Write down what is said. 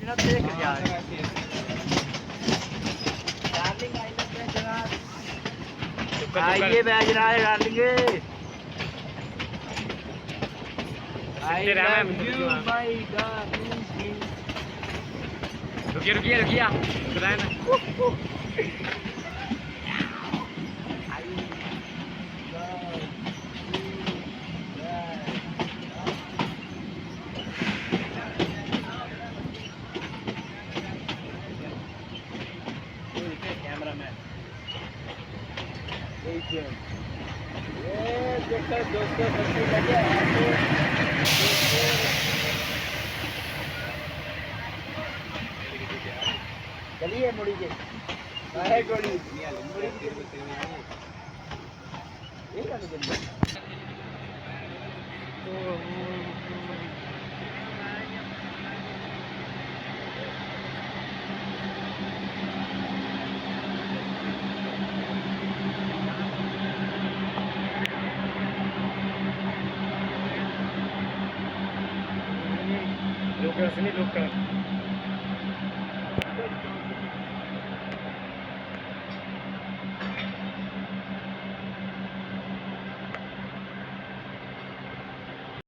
ना देख यार डार्लिंग आई लव यू जनाब आइए Baijnath darling I love you my darling रुकिए रुकिए रुकिए बताए ना कैमरामैन ये देखो दोस्तों सबसे लगे आपको चलिए मुड़ी के काहे गोली मुड़ी के ये क्या कर लोग नहीं लोग